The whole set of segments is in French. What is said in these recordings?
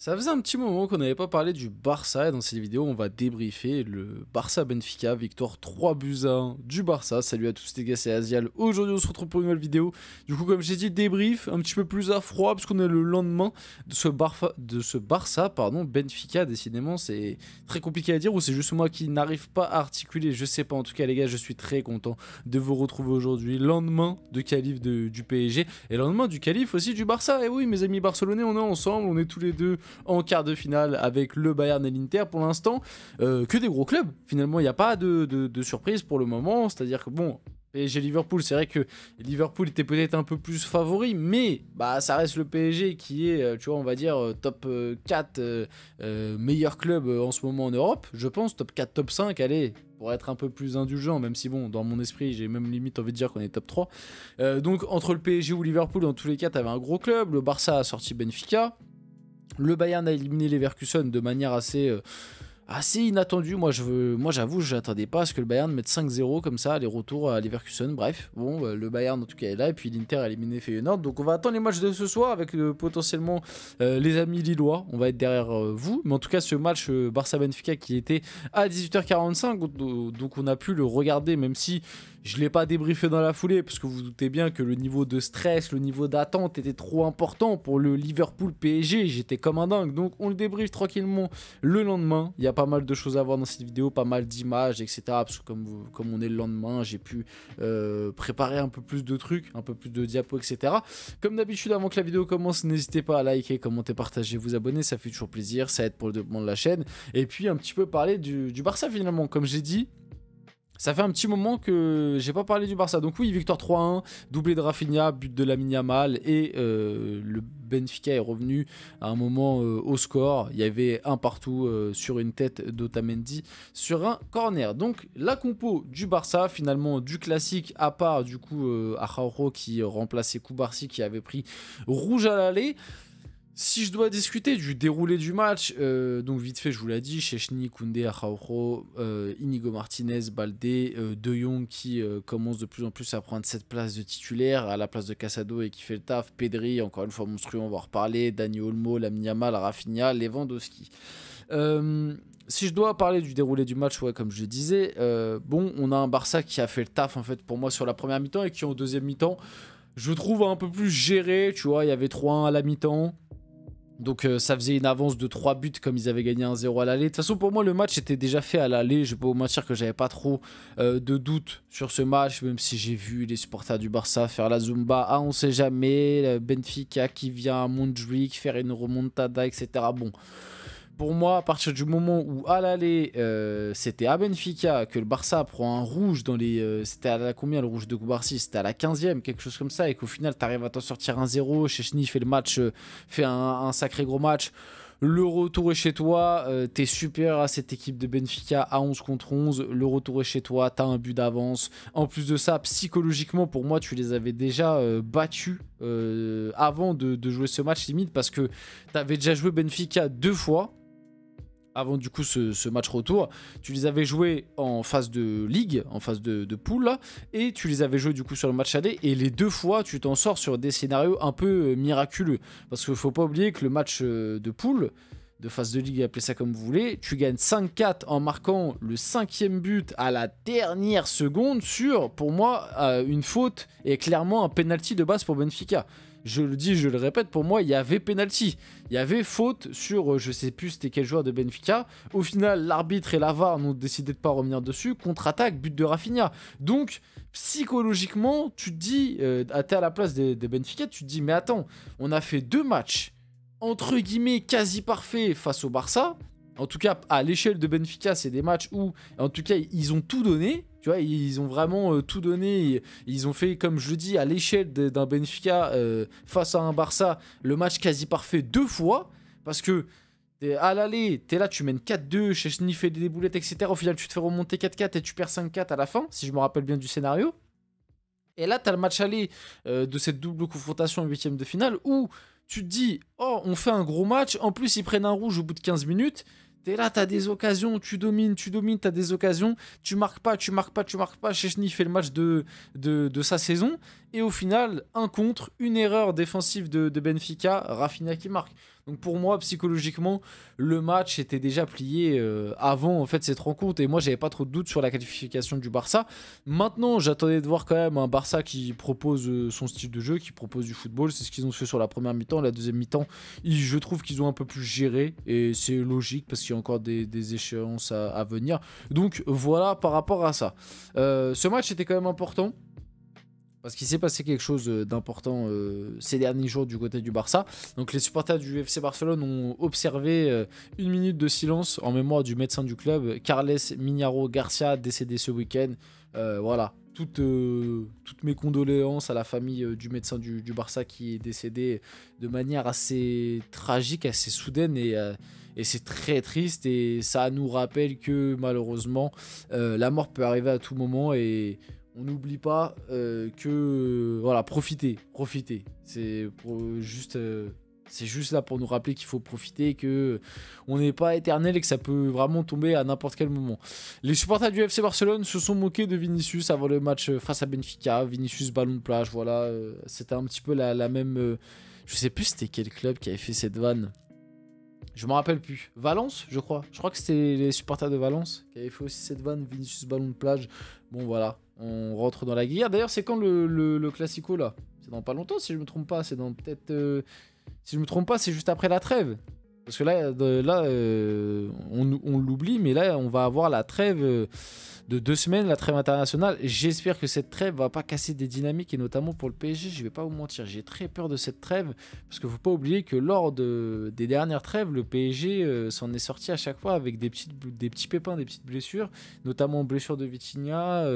Ça faisait un petit moment qu'on n'avait pas parlé du Barça et dans cette vidéo on va débriefer le Barça-Benfica, victoire 3-1 du Barça. Salut à tous les gars, c'est Azial. Aujourd'hui on se retrouve pour une nouvelle vidéo. Du coup comme j'ai dit, débrief un petit peu plus à froid parce qu'on est le lendemain de ce Barça, pardon, Benfica. Décidément c'est très compliqué à dire ou c'est juste moi qui n'arrive pas à articuler, je sais pas. En tout cas les gars, je suis très content de vous retrouver aujourd'hui, lendemain de qualif du PSG et lendemain du qualif aussi du Barça. Et oui mes amis barcelonais, on est ensemble, on est tous les deux en quart de finale avec le Bayern et l'Inter. Pour l'instant, que des gros clubs. Finalement, il n'y a pas de surprise pour le moment. C'est-à-dire que bon, PSG Liverpool, c'est vrai que Liverpool était peut-être un peu plus favori, mais bah ça reste le PSG qui est, tu vois, on va dire top 4 meilleurs clubs en ce moment en Europe, je pense, top 4, top 5, allez, pour être un peu plus indulgent, même si bon, dans mon esprit, j'ai même limite envie de dire qu'on est top 3. Donc entre le PSG ou Liverpool, dans tous les cas, t'avais un gros club, le Barça a sorti Benfica. Le Bayern a éliminé Leverkusen de manière assez inattendue. Moi, j'avoue, je n'attendais pas à ce que le Bayern mette 5-0 comme ça, les retours à Leverkusen. Bref, bon, le Bayern en tout cas est là. Et puis l'Inter a éliminé Feyenoord. Donc on va attendre les matchs de ce soir avec potentiellement les amis lillois. On va être derrière vous. Mais en tout cas, ce match Barça-Benfica qui était à 18h45, donc on a pu le regarder, même si je ne l'ai pas débriefé dans la foulée, parce que vous doutez bien que le niveau de stress, le niveau d'attente était trop important pour le Liverpool-PSG. J'étais comme un dingue. Donc on le débriefe tranquillement le lendemain. Il y a pas mal de choses à voir dans cette vidéo, pas mal d'images, etc. Parce que comme on est le lendemain, j'ai pu préparer un peu plus de trucs, un peu plus de diapos, etc. Comme d'habitude, avant que la vidéo commence, n'hésitez pas à liker, commenter, partager, vous abonner. Ça fait toujours plaisir, ça aide pour le développement de la chaîne. Et puis un petit peu parler du Barça finalement, comme j'ai dit. Ça fait un petit moment que j'ai pas parlé du Barça. Donc oui, victoire 3-1, doublé de Rafinha, but de Lamine Yamal et le Benfica est revenu à un moment au score. Il y avait un partout sur une tête d'Otamendi sur un corner. Donc la compo du Barça, finalement du classique, à part du coup Araujo qui remplaçait Koubarsi qui avait pris rouge à l'aller. Si je dois discuter du déroulé du match, donc vite fait, je vous l'ai dit, Chechny, Koundé, Araujo, Inigo Martinez, Baldé, De Jong qui commence de plus en plus à prendre cette place de titulaire à la place de Casado et qui fait le taf, Pedri, encore une fois monstrueux, on va en reparler, Dani Olmo, Lamine Yamal, Rafinha, Lewandowski. Si je dois parler du déroulé du match, ouais, comme je le disais, bon, on a un Barça qui a fait le taf en fait pour moi sur la première mi-temps et qui en deuxième mi-temps, je trouve un peu plus géré, tu vois, il y avait 3-1 à la mi-temps. Donc ça faisait une avance de 3 buts comme ils avaient gagné 1-0 à l'aller. De toute façon pour moi le match était déjà fait à l'aller. Je vais pas vous mentir que j'avais pas trop de doutes sur ce match. Même si j'ai vu les supporters du Barça faire la Zumba. Ah on sait jamais. Benfica qui vient à Montjuic faire une remontada etc. Bon. Pour moi, à partir du moment où à l'aller, c'était à Benfica que le Barça prend un rouge dans les... c'était à la combien le rouge de Koubarsi? C'était à la 15e, quelque chose comme ça, et qu'au final, tu arrives à t'en sortir 1-0. Chechny fait le match, fait un sacré gros match. Le retour est chez toi, t'es supérieur à cette équipe de Benfica à 11 contre 11. Le retour est chez toi, t'as un but d'avance. En plus de ça, psychologiquement, pour moi, tu les avais déjà battus avant de jouer ce match limite parce que t'avais déjà joué Benfica 2 fois. Avant du coup ce match retour, tu les avais joués en phase de ligue, en phase de poule là, et tu les avais joués du coup sur le match aller, et les 2 fois tu t'en sors sur des scénarios un peu miraculeux, parce qu'il faut pas oublier que le match de poule, de phase de ligue, appelez ça comme vous voulez, tu gagnes 5-4 en marquant le 5e but à la dernière seconde sur, pour moi, une faute et clairement un penalty de base pour Benfica. Je le dis, je le répète, pour moi, il y avait penalty. Il y avait faute sur, je sais plus c'était quel joueur de Benfica. Au final, l'arbitre et la VAR n'ont décidé de pas revenir dessus. Contre-attaque, but de Rafinha. Donc, psychologiquement, tu te dis, t'es à la place des Benfica, tu te dis, mais attends, on a fait 2 matchs, entre guillemets, quasi parfaits face au Barça. En tout cas, à l'échelle de Benfica, c'est des matchs où, en tout cas, ils ont tout donné. Tu vois, ils ont vraiment tout donné. Ils ont fait, comme je le dis, à l'échelle d'un Benfica face à un Barça, le match quasi parfait 2 fois. Parce que à l'aller, t'es là, tu mènes 4-2, Chechny fait des boulettes, etc. Au final, tu te fais remonter 4-4 et tu perds 5-4 à la fin, si je me rappelle bien du scénario. Et là, t'as le match aller de cette double confrontation en 8e de finale où tu te dis, oh, on fait un gros match. En plus, ils prennent un rouge au bout de 15 minutes. T'es là, t'as des occasions, tu domines, t'as des occasions, tu marques pas, Chechny fait le match de sa saison, Et au final, un contre, une erreur défensive de Benfica, Rafinha qui marque. Donc pour moi, psychologiquement, le match était déjà plié avant en fait cette rencontre. Et moi, j'avais pas trop de doutes sur la qualification du Barça. Maintenant, j'attendais de voir quand même un Barça qui propose son style de jeu, qui propose du football. C'est ce qu'ils ont fait sur la première mi-temps. La deuxième mi-temps, je trouve qu'ils ont un peu plus géré. Et c'est logique parce qu'il y a encore des échéances à venir. Donc voilà par rapport à ça. Ce match était quand même important. Parce qu'il s'est passé quelque chose d'important ces derniers jours du côté du Barça. Donc les supporters du FC Barcelone ont observé une minute de silence en mémoire du médecin du club, Carles Mignaro Garcia, décédé ce week-end. Voilà, toutes mes condoléances à la famille du médecin du Barça qui est décédé de manière assez tragique, assez soudaine et c'est très triste et ça nous rappelle que malheureusement la mort peut arriver à tout moment et on n'oublie pas que voilà, profitez. C'est juste là pour nous rappeler qu'il faut profiter, que on n'est pas éternel et que ça peut vraiment tomber à n'importe quel moment. Les supporters du FC Barcelone se sont moqués de Vinicius avant le match face à Benfica. Vinicius ballon de plage, voilà, c'était un petit peu la même. Je sais plus c'était quel club qui avait fait cette vanne. Je me rappelle plus. Valence, je crois. Je crois que c'était les supporters de Valence qui avaient fait aussi cette vanne, Vinicius ballon de plage. Bon voilà, on rentre dans la guerre. D'ailleurs, c'est quand le Classico là? C'est dans pas longtemps si je me trompe pas. C'est dans peut-être... si je me trompe pas, c'est juste après la trêve. Parce que là on l'oublie, mais là, on va avoir la trêve de 2 semaines, la trêve internationale. J'espère que cette trêve va pas casser des dynamiques, et notamment pour le PSG, je vais pas vous mentir. J'ai très peur de cette trêve, parce qu'il faut pas oublier que lors des dernières trêves, le PSG s'en est sorti à chaque fois avec des petits pépins, des petites blessures, notamment blessure de Vitinha,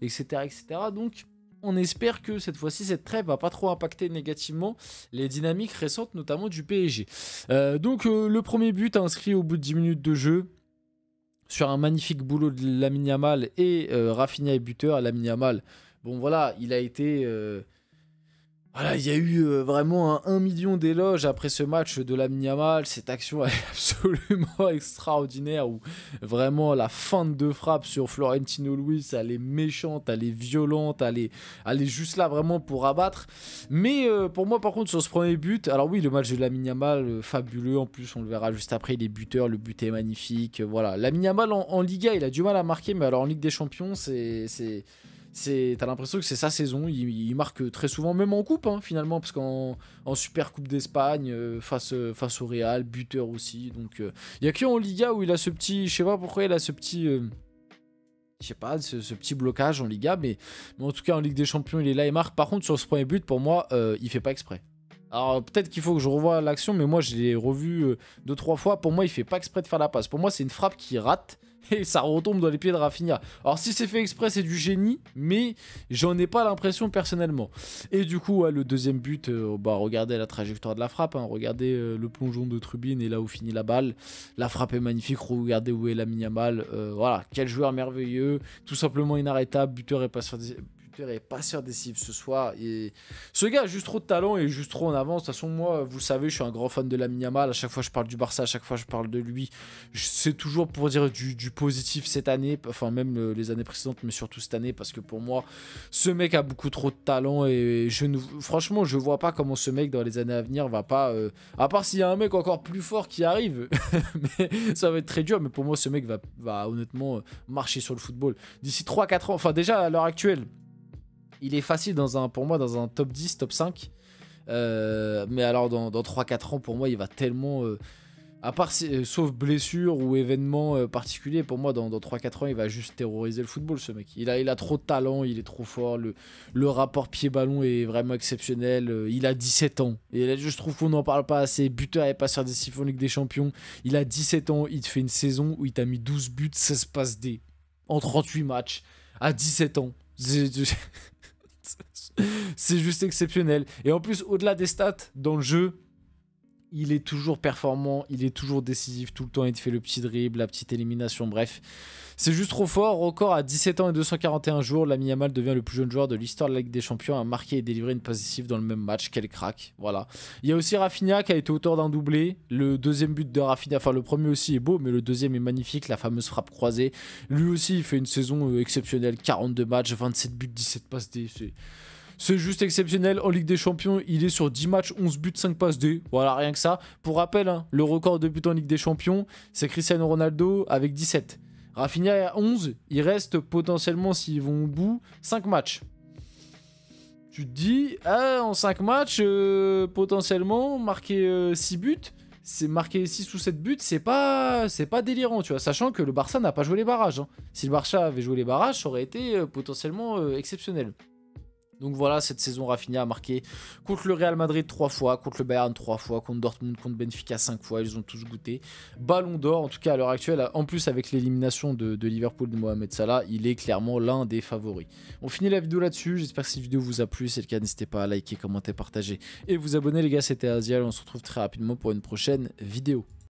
etc., etc. Donc... on espère que cette fois-ci, cette trêve va pas trop impacter négativement les dynamiques récentes, notamment du PSG. Donc le premier but inscrit au bout de 10 minutes de jeu sur un magnifique boulot de Lamine Yamal et Rafinha est buteur. Lamine Yamal, bon voilà, il a été... voilà, il y a eu vraiment un million d'éloges après ce match de Lamine Yamal. Cette action est absolument extraordinaire où vraiment la feinte de frappe sur Florentino Luis, elle est méchante, elle est violente, elle est juste là vraiment pour abattre. Mais pour moi par contre sur ce premier but, alors oui, le match de Lamine Yamal, fabuleux, en plus on le verra juste après, il est buteur, le but est magnifique. Voilà, Lamine Yamal en Liga, il a du mal à marquer, mais alors en Ligue des Champions, t'as l'impression que c'est sa saison, il marque très souvent, même en coupe hein, finalement, parce qu'en Super Coupe d'Espagne, face au Real, buteur aussi, donc il n'y a que en Liga où il a ce petit, je sais pas pourquoi il a ce petit, je sais pas, ce petit blocage en Liga, mais en tout cas en Ligue des Champions il est là et marque. Par contre sur ce premier but, pour moi, il fait pas exprès. Alors peut-être qu'il faut que je revoie l'action, mais moi je l'ai revu 2-3 fois, pour moi il fait pas exprès de faire la passe, pour moi c'est une frappe qui rate, et ça retombe dans les pieds de Rafinha. Alors si c'est fait exprès, c'est du génie, mais j'en ai pas l'impression personnellement. Et du coup, le deuxième but, regardez la trajectoire de la frappe, hein, regardez le plongeon de Trubin et là où finit la balle. La frappe est magnifique, regardez où est Lamine Yamal. Voilà, quel joueur merveilleux, tout simplement inarrêtable, buteur et passeur décisif ce soir. Et ce gars a juste trop de talent et juste trop en avance. De toute façon, moi, vous le savez, je suis un grand fan de Lamine Yamal. À chaque fois, je parle du Barça, à chaque fois, je parle de lui. C'est toujours pour dire du positif cette année, enfin, même les années précédentes, mais surtout cette année, parce que pour moi, ce mec a beaucoup trop de talent et franchement, je vois pas comment ce mec, dans les années à venir, va pas. À part s'il y a un mec encore plus fort qui arrive, mais ça va être très dur. Mais pour moi, ce mec va honnêtement marcher sur le football. D'ici 3-4 ans, enfin, déjà à l'heure actuelle, il est facile pour moi dans un top 10, top 5. Mais alors dans 3-4 ans, pour moi, il va tellement... à part sauf blessure ou événement particulier, pour moi, dans 3-4 ans, il va juste terroriser le football, ce mec. Il a trop de talent, il est trop fort. Le rapport pied-ballon est vraiment exceptionnel. Il a 17 ans. Et là, je trouve qu'on n'en parle pas assez. Buteur et passeur décisif en Ligue des Champions. Il a 17 ans. Il te fait une saison où il t'a mis 12 buts, 16 passes D en 38 matchs. À 17 ans. C'est juste exceptionnel. Et en plus, au-delà des stats, dans le jeu, il est toujours performant, il est toujours décisif, tout le temps il te fait le petit dribble, la petite élimination, bref. C'est juste trop fort. Record à 17 ans et 241 jours, Lamine Yamal devient le plus jeune joueur de l'histoire de la Ligue des Champions à marquer et délivrer une passe décisive dans le même match. Quel crack, voilà. Il y a aussi Rafinha qui a été auteur d'un doublé. Le deuxième but de Rafinha, enfin le premier aussi est beau, mais le deuxième est magnifique, la fameuse frappe croisée. Lui aussi il fait une saison exceptionnelle, 42 matchs, 27 buts, 17 passes D, C'est juste exceptionnel. En Ligue des Champions, il est sur 10 matchs, 11 buts, 5 passes D. Voilà, rien que ça. Pour rappel, hein, le record de buts en Ligue des Champions, c'est Cristiano Ronaldo avec 17. Rafinha a 11. Il reste potentiellement, s'ils vont au bout, 5 matchs. Tu te dis, ah, en 5 matchs, potentiellement, marquer 6 buts, c'est marquer 6 ou 7 buts, c'est pas délirant, tu vois. Sachant que le Barça n'a pas joué les barrages. Hein. Si le Barça avait joué les barrages, ça aurait été potentiellement exceptionnel. Donc voilà, cette saison, Rafinha a marqué contre le Real Madrid 3 fois, contre le Bayern 3 fois, contre Dortmund, contre Benfica 5 fois, ils ont tous goûté. Ballon d'or, en tout cas à l'heure actuelle, en plus avec l'élimination de Liverpool de Mohamed Salah, il est clairement l'un des favoris. On finit la vidéo là-dessus, j'espère que cette vidéo vous a plu, si c'est le cas, n'hésitez pas à liker, commenter, partager et vous abonner les gars, c'était Azial, on se retrouve très rapidement pour une prochaine vidéo.